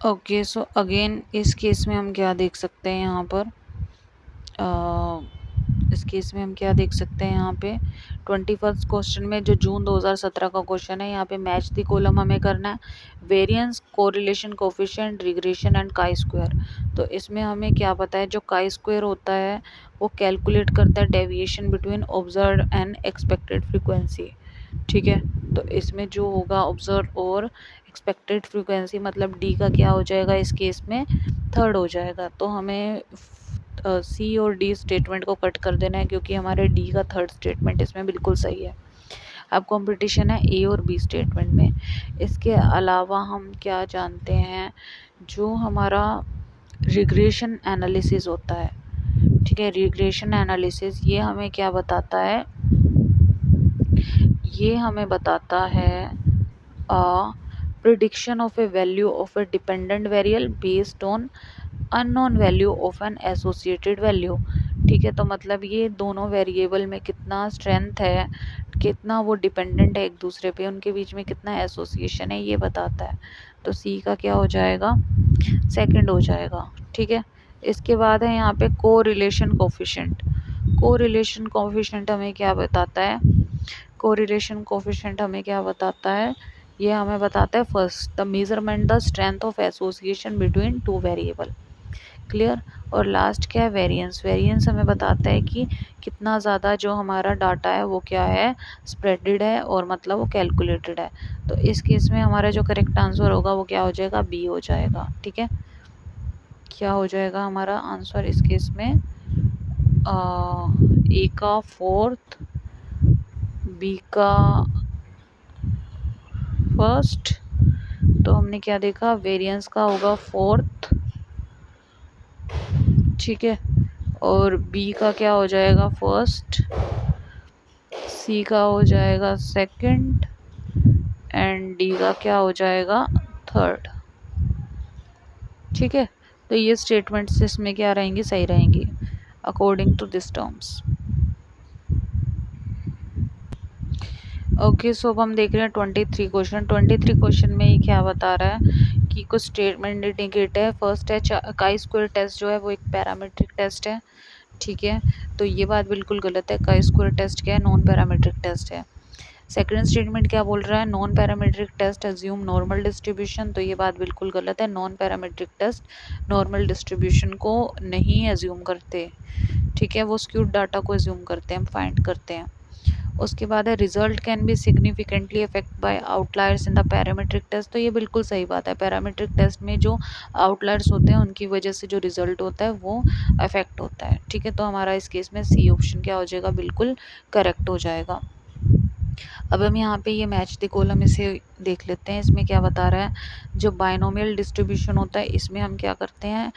Okay, so again इस case में हम क्या देख सकते हैं यहाँ पर, इस केस में हम क्या देख सकते हैं यहाँ पे 21st क्वेश्चन में जो जून 2017 का क्वेश्चन है, यहाँ पे मैच द कॉलम हमें करना है, variance, correlation, coefficient, regression and chi square. तो इसमें हमें क्या पता है, जो काई स्क्वायर होता है वो कैलकुलेट करता है deviation between observe and expected frequency. ठीक है, तो इसमें जो होगा ऑब्जर्व और एक्सपेक्टेड फ्रीक्वेंसी, मतलब डी का क्या हो जाएगा इस केस में, थर्ड हो जाएगा। तो हमें सी और डी स्टेटमेंट को कट कर देना है, क्योंकि हमारे डी का थर्ड स्टेटमेंट इसमें बिल्कुल सही है। अब कंपटीशन है ए और बी स्टेटमेंट में। इसके अलावा हम क्या जानते हैं, जो हमारा रिग्रेशन एनालिसिस होता है, ठीक है, रिग्रेशन एनालिसिस ये हमें क्या बताता है, ये हमें बताता है prediction of A value of A dependent variable based on unknown value of an associated value. ठीक है, तो मतलब ये दोनों वेरिएबल में कितना स्ट्रेंथ है, कितना वो डिपेंडेंट है एक दूसरे पे, उनके बीच में कितना एसोसिएशन है, ये बताता है। तो सी का क्या हो जाएगा, सेकंड हो जाएगा। ठीक है, इसके बाद है यहाँ पे को रिलेशन कोफिशिएंट। को रिलेशन कोफिशिएंट हमें क्या बताता है, कोरिलेशन कोफिशिएंट हमें क्या बताता है, ये हमें बताता है first the measurement the strength of association between two variable. Clear. और लास्ट क्या है, वेरिएंस। वेरिएंस हमें बताता है कि कितना ज़्यादा जो हमारा डाटा है वो क्या है, स्प्रेडेड है, और मतलब वो कैलकुलेटेड है। तो इस केस में हमारा जो करेक्ट आंसर होगा वो क्या हो जाएगा, बी हो जाएगा। ठीक है, क्या हो जाएगा हमारा आंसर इस केस में, ए का फोर्थ, बी का फर्स्ट, तो हमने क्या देखा, वेरिएंस का होगा फोर्थ। ठीक है, और बी का क्या हो जाएगा, फर्स्ट, सी का हो जाएगा सेकंड, एंड डी का क्या हो जाएगा, थर्ड। ठीक है, तो ये स्टेटमेंट्स इसमें क्या रहेंगी, सही रहेंगी according to this terms. Okay, so अब हम देख रहे हैं 23 क्वेश्चन। 23 क्वेश्चन में ये क्या बता रहा है कि कुछ स्टेटमेंट इंडिकेट है। फर्स्ट है काई स्क्वायर टेस्ट जो है वो एक पैरामीट्रिक टेस्ट है। ठीक है, तो ये बात बिल्कुल गलत है, काई स्क्वायर टेस्ट क्या है, नॉन पैरामीट्रिक टेस्ट है। सेकंड स्टेटमेंट क्या बोल रहा है, non parametric test assume normal distribution, तो ये बात बिल्कुल गलत है। Non parametric test normal distribution को नहीं एज्यूम करते। ठीक है, वो स्क्यूड डाटा को एज्यूम करते हैं, हम फाइंड करते हैं। उसके बाद है result can be significantly affect by outliers in the parametric test, तो ये बिल्कुल सही बात है। पैरामीट्रिक टेस्ट में जो आउटलायर्स होते हैं उनकी वजह से जो रिजल्ट होता है वो अफेक्ट होता है। ठीक है, तो हमारा इस केस में सी ऑप्शन क्या हो जाएगा, बिल्कुल करेक्ट हो जाएगा। अब हम यहाँ पे ये मैच द कॉलम इसे देख लेते हैं। इसमें क्या बता रहा है, जो बाइनोमियल डिस्ट्रीब्यूशन होता है इसमें हम क्या करते हैं,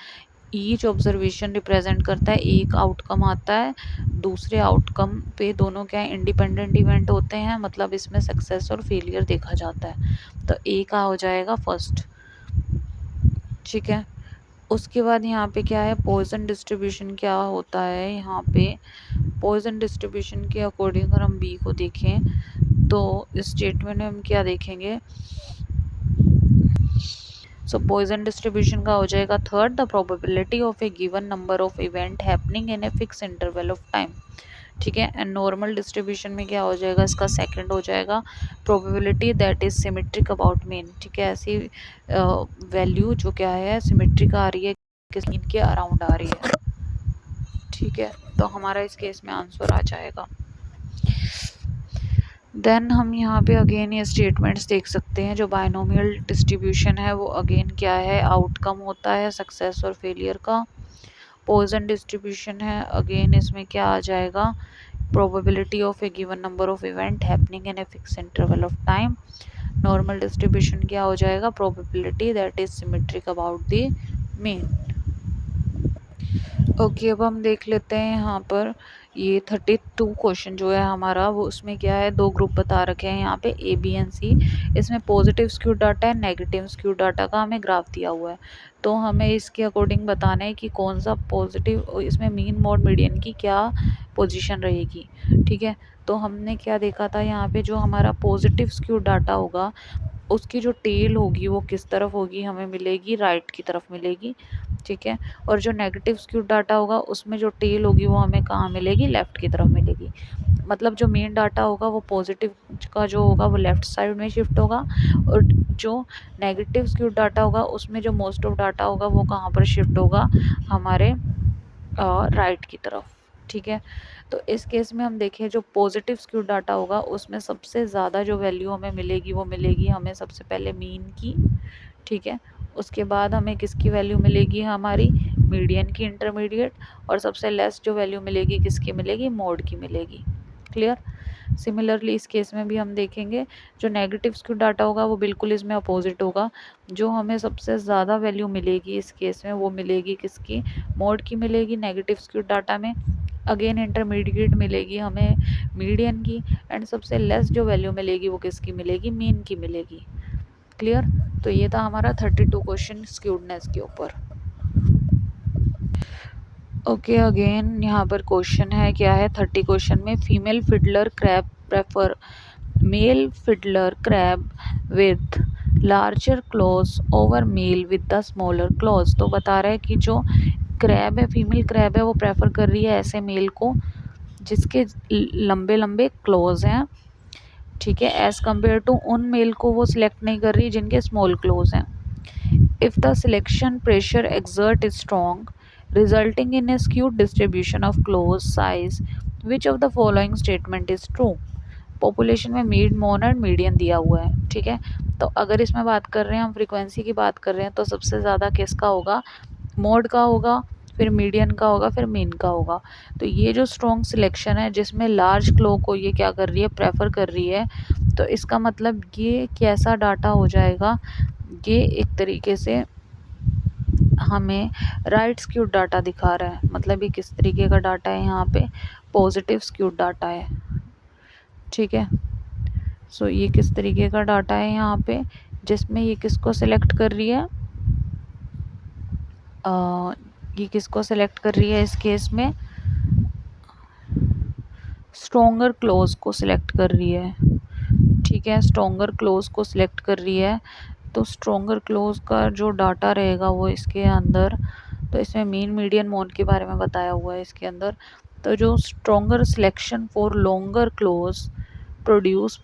ईच ऑब्जर्वेशन रिप्रेजेंट करता है, एक आउटकम आता है, दूसरे आउटकम पे दोनों क्या इंडिपेंडेंट इवेंट होते हैं, मतलब इसमें सक्सेस और फेलियर देखा जाता है। तो ए का हो जाएगा फर्स्ट। ठीक है, उसके बाद यहाँ पे क्या है, पॉइजन डिस्ट्रीब्यूशन क्या होता है, यहाँ पे पॉइजन डिस्ट्रीब्यूशन के अकॉर्डिंग अगर हम बी को देखें तो इस स्टेटमेंट में हम क्या देखेंगे, सो पॉइजन डिस्ट्रीब्यूशन का हो जाएगा third, the probability of A given number of event happening in a fix interval of time. ठीक है, एंड नॉर्मल डिस्ट्रीब्यूशन में क्या हो जाएगा, इसका सेकंड हो जाएगा, probability that is symmetric about mean. ठीक है, ऐसी वैल्यू जो क्या है सिमेट्रिक आ रही है, किस मीन के अराउंड आ रही है। ठीक है, तो हमारा इस केस में आंसर आ जाएगा। देन हम यहाँ पे अगेन ये स्टेटमेंट्स देख सकते हैं, जो बाइनोमियल डिस्ट्रीब्यूशन है वो अगेन क्या है, आउटकम होता है सक्सेस और फेलियर का। पॉइजन डिस्ट्रीब्यूशन है, अगेन इसमें क्या आ जाएगा, probability of A given number of event happening in a fix interval of time. Normal distribution क्या हो जाएगा, probability that is symmetric about the mean. Okay, अब हम देख लेते हैं यहाँ पर ये 32 क्वेश्चन जो है हमारा, वो उसमें क्या है, दो ग्रुप बता रखे हैं यहाँ पे ए बी एंड सी। इसमें पॉजिटिव स्क्यू डाटा है, नेगेटिव स्क्यू डाटा का हमें ग्राफ दिया हुआ है। तो हमें इसके अकॉर्डिंग बताना है कि कौन सा पॉजिटिव, इसमें मीन मोड मीडियन की क्या पोजीशन रहेगी। ठीक है, तो हमने क्या देखा था यहाँ पे, जो हमारा पॉजिटिव स्क्यू डाटा होगा उसकी जो टेल होगी वो किस तरफ होगी, हमें मिलेगी राइट की तरफ मिलेगी, ठीक है। और जो नेगेटिव स्क्यूड डाटा होगा उसमें जो टेल होगी वो हमें कहाँ मिलेगी, लेफ्ट की तरफ मिलेगी। मतलब जो मेन डाटा होगा वो पॉजिटिव का जो होगा वो लेफ्ट साइड में शिफ्ट होगा, और जो नेगेटिव स्क्यूड डाटा होगा उसमें जो मोस्ट ऑफ डाटा होगा वो कहाँ पर शिफ्ट होगा, हमारे राइट की तरफ, ठीक है। तो इस केस में हम देखें जो पॉजिटिव स्क्यूड डाटा होगा उसमें सबसे ज़्यादा जो वैल्यू हमें मिलेगी वो मिलेगी हमें सबसे पहले मीन की, ठीक है। उसके बाद हमें किसकी वैल्यू मिलेगी, हमारी मीडियन की, इंटरमीडिएट, और सबसे लेस जो वैल्यू मिलेगी किसकी मिलेगी, मोड की मिलेगी। क्लियर। सिमिलरली इस केस में भी हम देखेंगे जो नेगेटिव स्क्यू डाटा होगा वो बिल्कुल इसमें अपोजिट होगा। जो हमें सबसे ज़्यादा वैल्यू मिलेगी इस केस में वो मिलेगी किसकी, मोड की मिलेगी नेगेटिव स्क्यू डाटा में। अगेन इंटरमीडिएट मिलेगी हमें मीडियन की, एंड सबसे लेस जो वैल्यू मिलेगी वो किसकी मिलेगी, मीन की मिलेगी। क्लियर। तो ये था हमारा 32 क्वेश्चन स्क्यूडनेस के ऊपर। ओके अगेन यहाँ पर क्वेश्चन है, क्या है 30 क्वेश्चन में, female fiddler crab prefer male fiddler crab with larger claws over male with the smaller claws. तो बता रहा है कि जो क्रैब है, फीमेल क्रैब है, वो प्रेफर कर रही है ऐसे मेल को जिसके लंबे लंबे क्लॉज हैं, ठीक है, एज कम्पेयर टू उन मेल को वो सिलेक्ट नहीं कर रही जिनके स्मॉल क्लॉज हैं। If the selection pressure exert is strong resulting in a skewed distribution of clause size, which of the following statement is true? Population में मीड, मोन एंड मीडियन दिया हुआ है, ठीक है। तो अगर इसमें बात कर रहे हैं हम फ्रीक्वेंसी की बात कर रहे हैं तो सबसे ज़्यादा किसका होगा, मोड का होगा, फिर मीडियन का होगा, फिर मीन का होगा। तो ये जो स्ट्रॉन्ग सिलेक्शन है जिसमें लार्ज क्लो को ये क्या कर रही है, प्रेफर कर रही है, तो इसका मतलब ये कैसा डाटा हो जाएगा, ये एक तरीके से हमें राइट स्क्यूड डाटा दिखा रहा है। मतलब ये किस तरीके का डाटा है, यहाँ पे पॉजिटिव स्क्यूड डाटा है, ठीक है। सो ये किस तरीके का डाटा है यहाँ पे, जिसमें ये किसको सिलेक्ट कर रही है, ये किसको सिलेक्ट कर रही है इस केस में, स्ट्रॉन्गर क्लोज को सिलेक्ट कर रही है, ठीक है, स्ट्रॉन्गर क्लोज को सिलेक्ट कर रही है। तो स्ट्रॉन्गर क्लोज का जो डाटा रहेगा वो इसके अंदर, तो इसमें मीन, मीडियन, मोन के बारे में बताया हुआ है इसके अंदर। तो जो stronger selection for longer close produce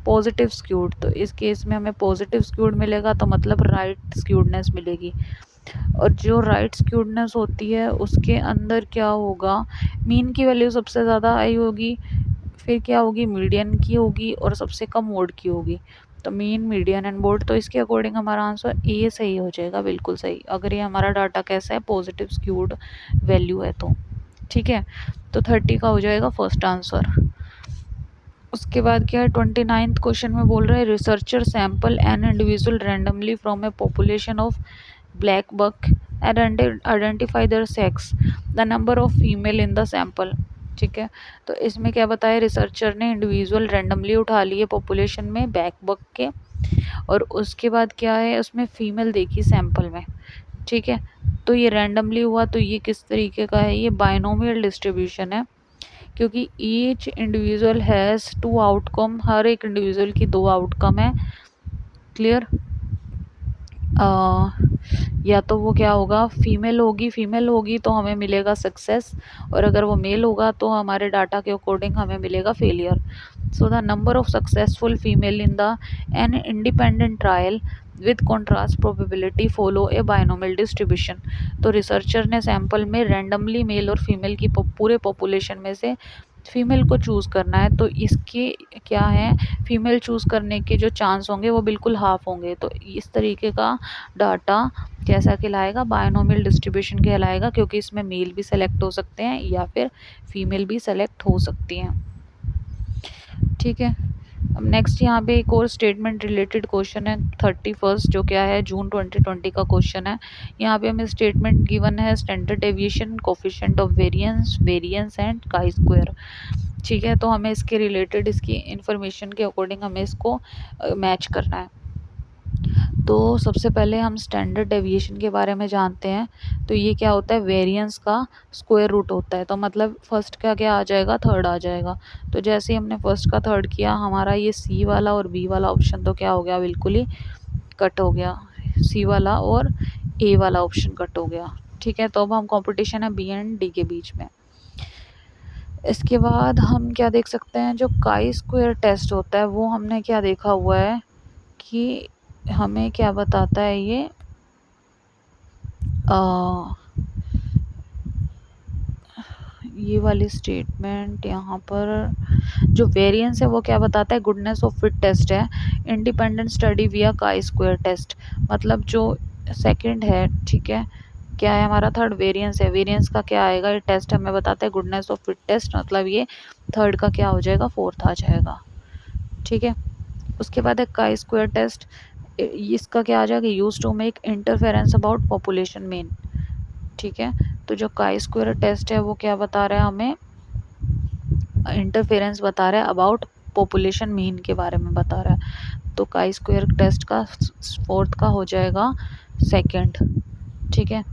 positive skewed, तो इस केस में हमें पॉजिटिव स्क्यूड मिलेगा, तो मतलब राइट स्क्यूडनेस मिलेगी। और जो राइट स्क्यूडनेस होती है उसके अंदर क्या होगा, मीन की वैल्यू सबसे ज़्यादा आई होगी, फिर क्या होगी, मीडियन की होगी, और सबसे कम मोड की होगी। तो मीन, मीडियन एंड मोड, तो इसके अकॉर्डिंग हमारा आंसर ए सही हो जाएगा, बिल्कुल सही, अगर ये हमारा डाटा कैसा है, पॉजिटिव स्क्यूड वैल्यू है तो, ठीक है। तो 30 का हो जाएगा फर्स्ट आंसर। उसके बाद क्या है 29th क्वेश्चन में बोल रहा है, researcher sample an individual randomly from a population of black buck and identify their sex, the number of female in the sample, ठीक है। तो इसमें क्या बताया, रिसर्चर ने इंडिविजुअल रैंडमली उठा लिए पॉपुलेशन में ब्लैक बक के, और उसके बाद क्या है उसमें फीमेल देखी सैंपल में, ठीक है। तो ये रैंडमली हुआ, तो ये किस तरीके का है, ये बाइनोमियल डिस्ट्रीब्यूशन है, क्योंकि ईच इंडिविजुअल हैज़ 2 आउटकम, हर एक इंडिविजुअल की 2 आउटकम है। क्लियर। या तो वो क्या होगा, फीमेल होगी तो हमें मिलेगा सक्सेस, और अगर वो मेल होगा तो हमारे डाटा के अकॉर्डिंग हमें मिलेगा failure. So the number of successful female in the an independent trial with contrast probability follow A binomial distribution. तो रिसर्चर ने सैंपल में रैंडमली मेल और फीमेल की पूरे पॉपुलेशन में से फीमेल को चूज़ करना है, तो इसके क्या है, फीमेल चूज़ करने के जो चांस होंगे वो बिल्कुल हाफ होंगे। तो इस तरीके का डाटा कैसा कहलाएगा, बायनोमियल डिस्ट्रीब्यूशन कहलाएगा, क्योंकि इसमें मेल भी सेलेक्ट हो सकते हैं या फिर फीमेल भी सेलेक्ट हो सकती हैं, ठीक है। अब नेक्स्ट यहाँ पे एक और स्टेटमेंट रिलेटेड क्वेश्चन है 31, जो क्या है जून 2020 का क्वेश्चन है। यहाँ पे हमें स्टेटमेंट गिवन है, standard deviation, coefficient of variance and chi square, ठीक है। तो हमें इसके रिलेटेड, इसकी इंफॉर्मेशन के अकॉर्डिंग हमें इसको मैच करना है। तो सबसे पहले हम स्टैंडर्ड डेविएशन के बारे में जानते हैं। तो ये क्या होता है, वेरिएंस का स्क्वायर रूट होता है। तो मतलब फर्स्ट का क्या आ जाएगा, थर्ड आ जाएगा। तो जैसे ही हमने फर्स्ट का थर्ड किया, हमारा ये सी वाला और बी वाला ऑप्शन तो क्या हो गया, बिल्कुल ही कट हो गया। सी वाला और ए वाला ऑप्शन कट हो गया। ठीक है, तो अब हम कंपटीशन है बी एंड डी के बीच में। इसके बाद हम क्या देख सकते हैं, जो काई स्क्वायर टेस्ट होता है वो हमने क्या देखा हुआ है कि हमें क्या बताता है ये वाली स्टेटमेंट यहाँ पर जो वेरिएंस है वो क्या बताता है, गुडनेस ऑफ फिट टेस्ट है, इंडिपेंडेंट स्टडी विया काई स्क्वायर टेस्ट। मतलब जो सेकंड है, ठीक है, क्या है हमारा, थर्ड वेरिएंस है। वेरिएंस का क्या आएगा, ये टेस्ट हमें बताता है गुडनेस ऑफ फिट टेस्ट, मतलब ये थर्ड का क्या हो जाएगा, फोर्थ आ जाएगा। ठीक है, उसके बाद है काई स्क्वायर टेस्ट। इसका क्या आ जाएगा, use to make interference about population mean. ठीक है, तो जो काई स्क्वायर टेस्ट है वो क्या बता रहा है हमें, इंटरफेरेंस बता रहा है अबाउट पॉपुलेशन मीन के बारे में बता रहा है। तो काई स्क्वायर टेस्ट का फोर्थ का हो जाएगा सेकंड। ठीक है,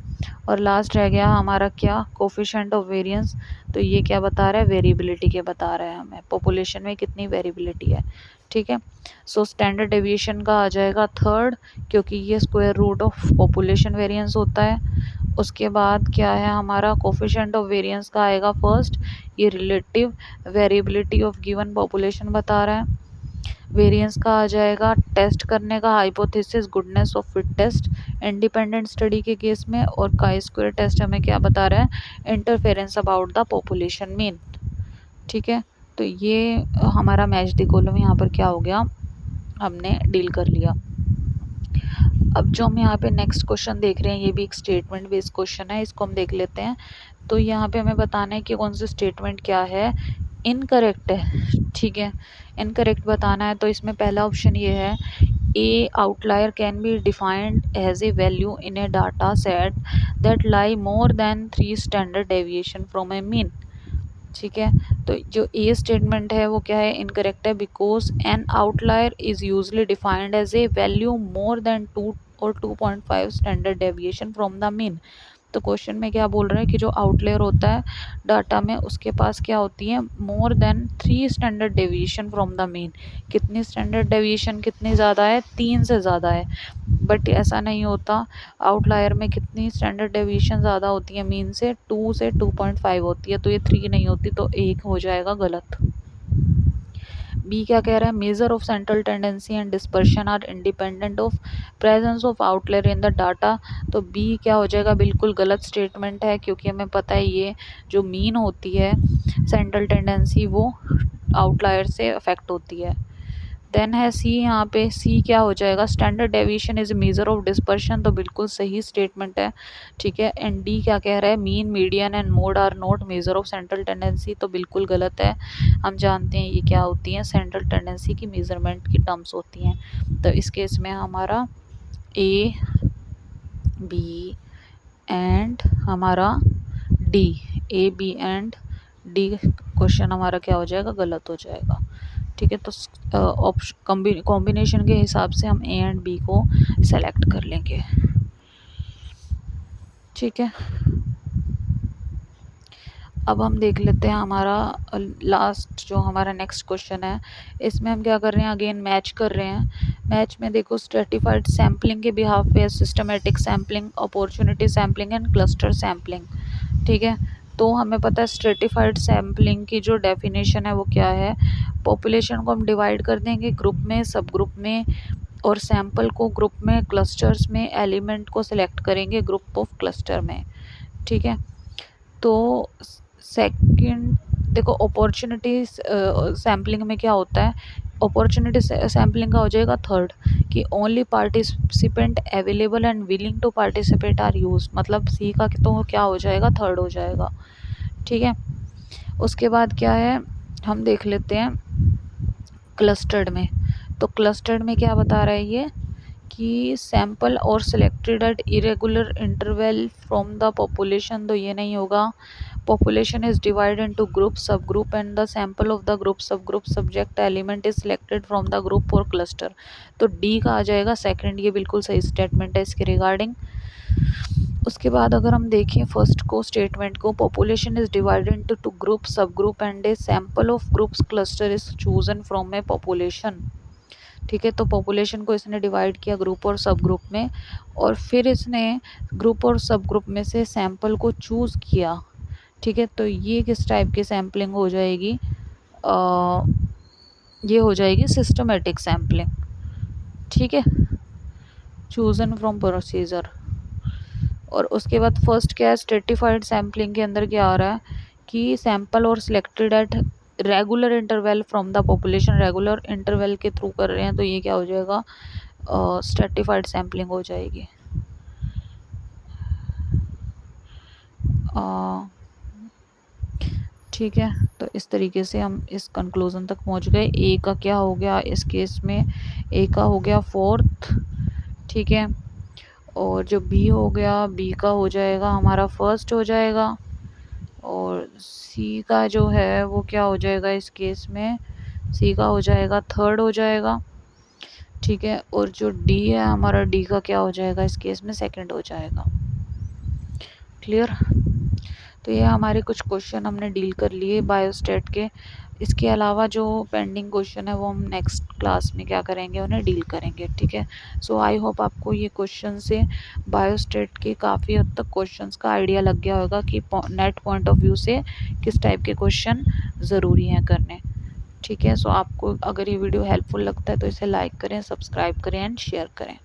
और लास्ट रह गया हमारा क्या, कोफिशिएंट ऑफ वेरिएंस। तो ये क्या बता रहा है, वेरिएबिलिटी के बता रहा है हमें, पॉपुलेशन में कितनी वेरिएबिलिटी है। ठीक है, सो स्टैंडर्ड डेविएशन का आ जाएगा थर्ड, क्योंकि ये square root of population variance होता है। उसके बाद क्या है हमारा, कोफिशिएंट ऑफ वेरिएंस का आएगा फर्स्ट, ये relative variability of given population बता रहा है। वेरिएंस का आ जाएगा टेस्ट करने का hypothesis, goodness of fit test independent study के केस में। और काई स्क्वायर टेस्ट हमें क्या बता रहा है, interference about the population mean. ठीक है, तो ये हमारा मैच द कॉलम यहाँ पर क्या हो गया, हमने डील कर लिया। अब जो हम यहाँ पे नेक्स्ट क्वेश्चन देख रहे हैं, ये भी एक स्टेटमेंट बेस्ड क्वेश्चन है, इसको हम देख लेते हैं। तो यहाँ पे हमें बताना है कि कौन सी स्टेटमेंट क्या है, इनकरेक्ट है। ठीक है, इनकरेक्ट बताना है। तो इसमें पहला ऑप्शन ये है, a outlier can be defined as a value in a data set that lie more than 3 standard deviation from a mean. ठीक है, तो जो ए स्टेटमेंट है वो क्या है, इनकरेक्ट है, because an outlier is usually defined as a value more than 2 और 2.5 standard deviation from the mean. तो क्वेश्चन में क्या बोल रहा है कि जो आउटलेयर होता है डाटा में, उसके पास क्या होती है, मोर than 3 standard deviation from the mean. कितनी स्टैंडर्ड डेविएशन कितनी ज़्यादा है, 3 से ज़्यादा है। बट ऐसा नहीं होता, आउटलायर में कितनी स्टैंडर्ड डेविएशन ज़्यादा होती है मीन से, 2 से 2.5 होती है। तो ये 3 नहीं होती, तो एक हो जाएगा गलत। बी क्या कह रहा है, measure of central tendency and dispersion are independent of presence of outlier in the data. तो बी क्या हो जाएगा, बिल्कुल गलत स्टेटमेंट है, क्योंकि हमें पता है ये जो मीन होती है सेंट्रल टेंडेंसी, वो आउटलायर से अफेक्ट होती है। देन है सी, यहाँ पे सी क्या हो जाएगा, standard deviation is measure of dispersion. तो बिल्कुल सही स्टेटमेंट है। ठीक है, एंड डी क्या कह रहा है, mean median and mode are not measure of central tendency. तो बिल्कुल गलत है। हम जानते हैं ये क्या होती हैं, सेंट्रल टेंडेंसी की मेजरमेंट की टर्म्स होती हैं। तो इस केस में हमारा ए, बी एंड हमारा D, A B and D question हमारा क्या हो जाएगा, गलत हो जाएगा। ठीक है, तो ऑप्शन कॉम्बिनेशन के हिसाब से हम ए एंड बी को सेलेक्ट कर लेंगे। ठीक है, अब हम देख लेते हैं हमारा लास्ट जो हमारा नेक्स्ट क्वेश्चन है। इसमें हम क्या कर रहे हैं, अगेन मैच कर रहे हैं। मैच में देखो, स्ट्रेटिफाइड सैम्पलिंग के बिहाफ पे systematic sampling, opportunity sampling and cluster sampling. ठीक है, तो हमें पता है स्ट्रेटिफाइड सैम्पलिंग की जो डेफिनेशन है वो क्या है, पॉपुलेशन को हम डिवाइड कर देंगे ग्रुप में, सब ग्रुप में, और सैंपल को ग्रुप में, क्लस्टर्स में, एलिमेंट को सिलेक्ट करेंगे ग्रुप ऑफ क्लस्टर में। ठीक है, तो सेकंड देखो, अपॉर्चुनिटी सैम्पलिंग में क्या होता है, अपॉर्चुनिटी सैम्पलिंग का हो जाएगा थर्ड, कि only participant available and willing to participate are use. मतलब सी का तो क्या हो जाएगा, थर्ड हो जाएगा। ठीक है, उसके बाद क्या है, हम देख लेते हैं क्लस्टर्ड में। तो क्लस्टर्ड में क्या बता रहा है ये, कि सैंपल और selected eight irregular interval from the population, तो ये नहीं होगा। population is divided into group subgroup and the sample of the group subgroup subject element is selected from the group or cluster, तो डी का आ जाएगा second. ये बिल्कुल सही स्टेटमेंट है इसके रिगार्डिंग। उसके बाद अगर हम देखें फर्स्ट को स्टेटमेंट को, population is divided into two group subgroup and a sample of groups cluster is chosen from a population. ठीक है, तो पॉपुलेशन को इसने डिवाइड किया ग्रुप और सब ग्रुप में, और फिर इसने ग्रुप और सब ग्रुप में से सैंपल को चूज़ किया। ठीक है, तो ये किस टाइप की सैम्पलिंग हो जाएगी, ये हो जाएगी सिस्टमेटिक सैम्पलिंग। ठीक है, चूजन फ्रॉम प्रोसीजर। और उसके बाद फर्स्ट क्या है, स्ट्रेटिफाइड सैम्पलिंग के अंदर क्या आ रहा है कि सैंपल और selected at regular interval from the population, regular interval के थ्रू कर रहे हैं, तो ये क्या हो जाएगा, स्ट्रेटिफाइड सैम्पलिंग हो जाएगी। ठीक है, तो इस तरीके से हम इस कंक्लूजन तक पहुंच गए। ए का क्या हो गया इस केस में, ए का हो गया फोर्थ। ठीक है, और जो बी हो गया, बी का हो जाएगा हमारा फर्स्ट हो जाएगा, और सी का जो है वो क्या हो जाएगा इस केस में, सी का हो जाएगा थर्ड हो जाएगा। ठीक है, और जो डी है हमारा, डी का क्या हो जाएगा इस केस में, सेकंड हो जाएगा। क्लियर। तो ये हमारे कुछ क्वेश्चन हमने डील कर लिए बायोस्टेट के। इसके अलावा जो पेंडिंग क्वेश्चन है वो हम नेक्स्ट क्लास में क्या करेंगे, उन्हें डील करेंगे। ठीक है, सो आई होप आपको ये क्वेश्चन से बायोस्टेट के काफ़ी हद तक क्वेश्चंस का आइडिया लग गया होगा कि नेट पॉइंट ऑफ व्यू से किस टाइप के क्वेश्चन ज़रूरी हैं करने। ठीक है, सो आपको अगर ये वीडियो हेल्पफुल लगता है तो इसे लाइक करें, सब्सक्राइब करें एंड शेयर करें।